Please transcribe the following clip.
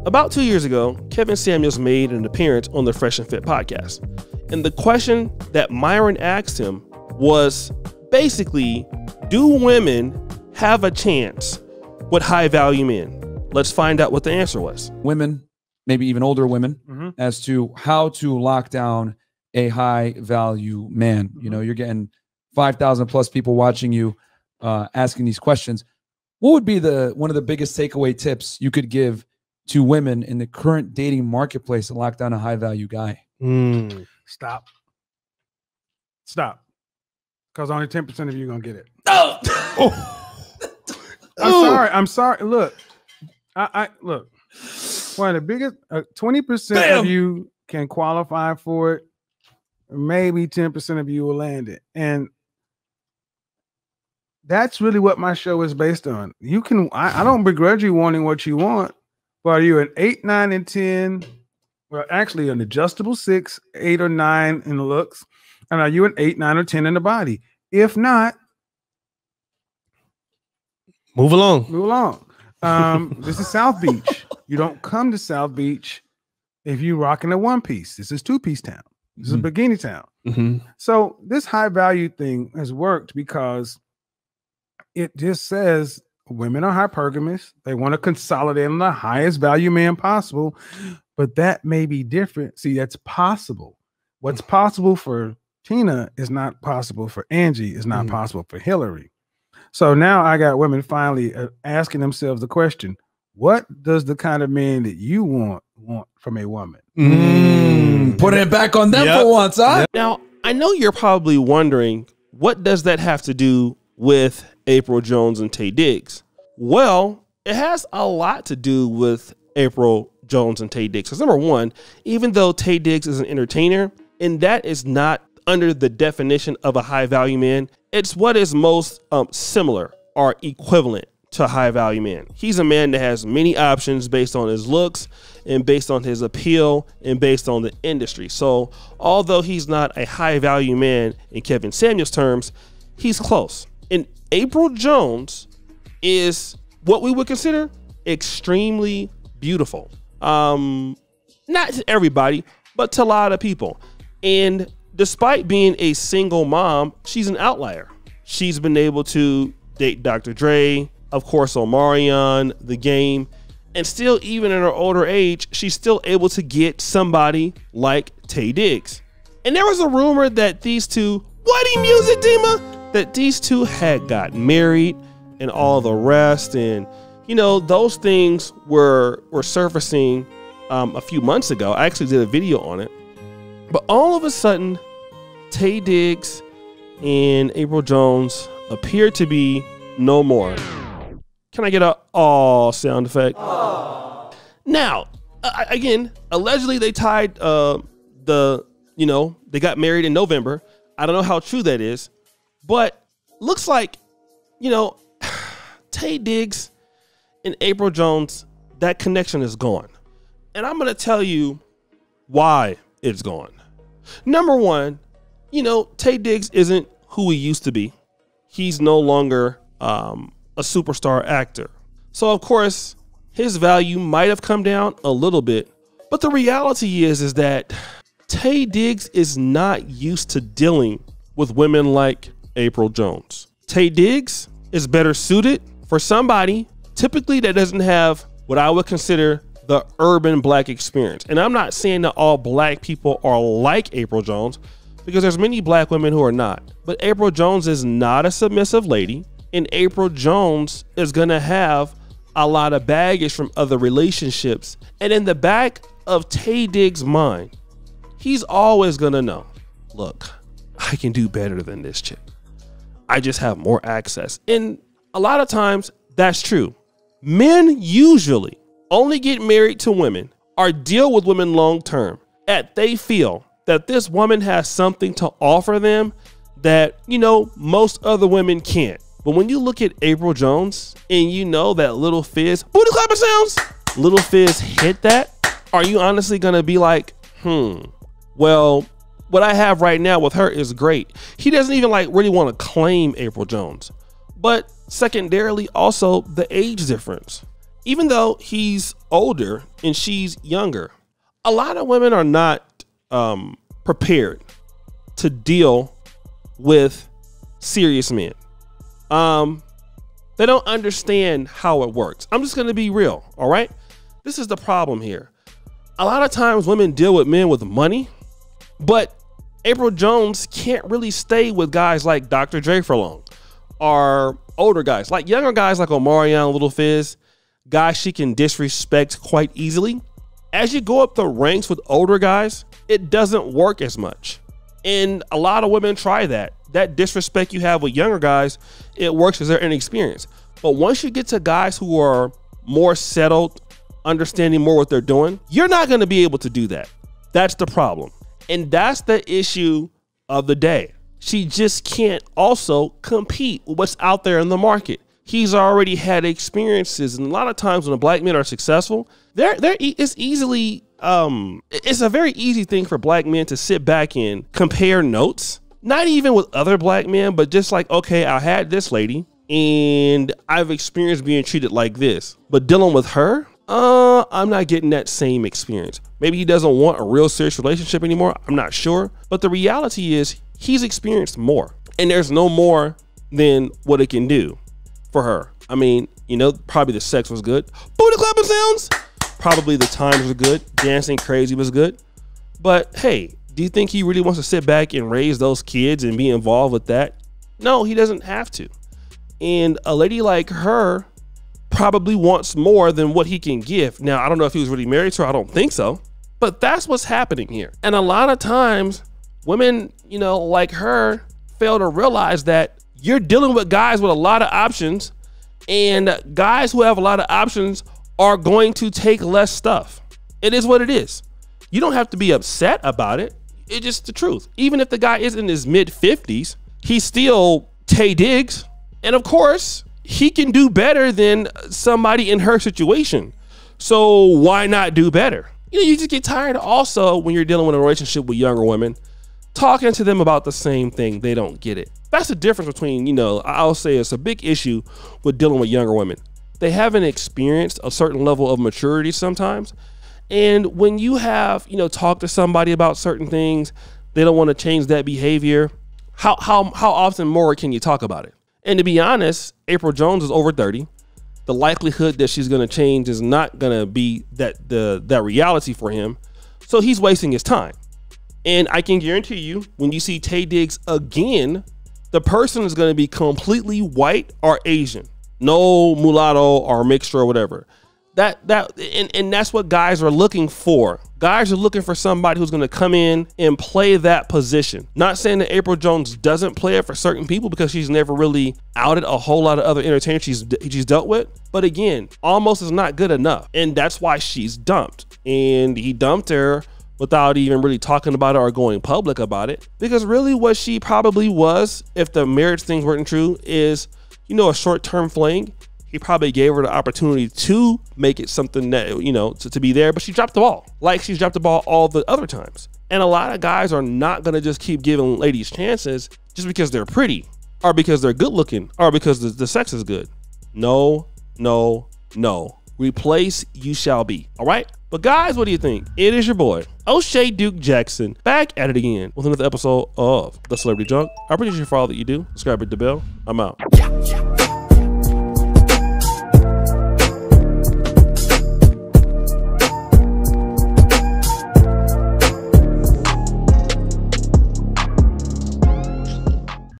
About 2 years ago, Kevin Samuels made an appearance on the Fresh and Fit podcast. And the question that Myron asked him was basically, do women have a chance with high value men? Let's find out what the answer was. Women, maybe even older women, as to how to lock down a high value man. You know, you're getting 5,000 plus people watching you asking these questions. What would be one of the biggest takeaway tips you could give to women in the current dating marketplace to lock down a high value guy? Stop. Because only 10% of you are going to get it. I'm sorry. Look, look. One of the biggest, 20% of you can qualify for it. Maybe 10% of you will land it. And that's really what my show is based on. You can, I don't begrudge you wanting what you want, but are you an 8, 9, and 10? Well, actually an adjustable 6, 8, or 9 in the looks. And are you an 8, 9, or 10 in the body? If not, move along. This is South Beach. You don't come to South Beach if you rocking a one piece. This is two-piece town. This is a bikini town. So this high value thing has worked because it just says women are hypergamous. They want to consolidate on the highest value man possible, but that may be different. See, that's possible. What's possible for Tina is not possible for Angie, is not possible for Hillary. So now I got women finally asking themselves the question, what does the kind of man that you want from a woman? Putting it back on them for once, huh? Now, I know you're probably wondering, what does that have to do with Apryl Jones and Taye Diggs? Well, it has a lot to do with Apryl Jones and Taye Diggs. Because number one, even though Taye Diggs is an entertainer, and that is not under the definition of a high value man, it's what is most similar or equivalent to a high value man. He's a man that has many options based on his looks and based on his appeal and based on the industry. So although he's not a high value man in Kevin Samuels terms, he's close. And Apryl Jones is what we would consider extremely beautiful. Not to everybody, but to a lot of people. And despite being a single mom, she's an outlier. She's been able to date Dr. Dre, of course, Omarion, The Game, and still, even in her older age, she's still able to get somebody like Taye Diggs. And there was a rumor that these two, wedding music, Dima, that these two had got married and all the rest. And, you know, those things were surfacing a few months ago. I actually did a video on it. But all of a sudden, Taye Diggs and Apryl Jones appear to be no more. Can I get a aw sound effect? Aww. Now, again, allegedly they tied they got married in November. I don't know how true that is, but looks like, Taye Diggs and Apryl Jones, that connection is gone. And I'm going to tell you why it's gone. Number one, Taye Diggs isn't who he used to be. He's no longer a superstar actor. So of course his value might have come down a little bit, but the reality is that Taye Diggs is not used to dealing with women like Apryl Jones. Taye Diggs is better suited for somebody typically that doesn't have what I would consider the urban black experience. And I'm not saying that all black people are like Apryl Jones, because there's many black women who are not. But Apryl Jones is not a submissive lady, and Apryl Jones is gonna have a lot of baggage from other relationships. And in the back of Taye Diggs' mind, he's always gonna know, look, I can do better than this chick. I just have more access. And a lot of times that's true. Men usually only get married to women or deal with women long term that they feel that this woman has something to offer them that, most other women can't. But when you look at Apryl Jones and that Little Fizz, booty clapper sounds, Little Fizz hit that, are you honestly gonna be like, well, what I have right now with her is great. He doesn't even really want to claim Apryl Jones. But secondarily, also the age difference. even though he's older and she's younger, a lot of women are not prepared to deal with serious men. They don't understand how it works. I'm just going to be real. All right. This is the problem here. A lot of times women deal with men with money, but Apryl Jones can't really stay with guys like Dr. Dre for long, or older guys, like younger guys like Omarion, Little Fizz, guys she can disrespect quite easily. As you go up the ranks with older guys, it doesn't work as much. And a lot of women try that. That disrespect you have with younger guys, it works because they're inexperienced. But once you get to guys who are more settled, understanding more what they're doing, you're not going to be able to do that. That's the problem. And that's the issue of the day. She just can't also compete with what's out there in the market. He's already had experiences. And a lot of times when black men are successful, it's a very easy thing for black men to sit back and compare notes. Not even with other black men, but just like, okay, I had this lady and I've experienced being treated like this, but dealing with her, I'm not getting that same experience. Maybe he doesn't want a real serious relationship anymore. I'm not sure. But the reality is he's experienced more, and there's no more than what it can do for her. I mean, you know, probably the sex was good. Booty clapping sounds. Probably the times were good. Dancing crazy was good. But hey, do you think he really wants to sit back and raise those kids and be involved with that? No, he doesn't have to. And a lady like her probably wants more than what he can give. Now, I don't know if he was really married to her. I don't think so. But that's what's happening here. And a lot of times women, you know, like her fail to realize that you're dealing with guys with a lot of options, and guys who have a lot of options are going to take less stuff. It is what it is. You don't have to be upset about it. It's just the truth. Even if the guy is in his mid 50s, he's still Taye Diggs. And of course, he can do better than somebody in her situation. So why not do better? You know, you just get tired also when you're dealing with a relationship with younger women, talking to them about the same thing. They don't get it. That's the difference between, you know, I'll say it's a big issue with dealing with younger women. They haven't experienced a certain level of maturity sometimes. And when you have, you know, talked to somebody about certain things, they don't want to change that behavior. How often more can you talk about it? And to be honest, Apryl Jones is over 30. The likelihood that she's going to change is not going to be that reality for him. So he's wasting his time. And I can guarantee you, when you see Taye Diggs again, the person is going to be completely white or Asian, no mulatto or mixture or whatever. And that's what guys are looking for. Guys are looking for somebody who's going to come in and play that position. Not saying that Apryl Jones doesn't play it for certain people, because she's never really outed a whole lot of other entertainers she's dealt with. But again, almost is not good enough. And that's why she's dumped. And he dumped her without even really talking about it or going public about it. Because really what she probably was, if the marriage things weren't true, is, you know, a short-term fling. He probably gave her the opportunity to make it something that, you know, to be there, but she dropped the ball like she's dropped the ball all the other times. And a lot of guys are not going to just keep giving ladies chances just because they're pretty or because they're good looking or because the sex is good. No, no, no. Replace you shall be. All right. But guys, what do you think? It is your boy, O'Shea Duke Jackson, back at it again with another episode of The Celebrity Junk. I appreciate you for all that you do. Subscribe, hit the bell. I'm out.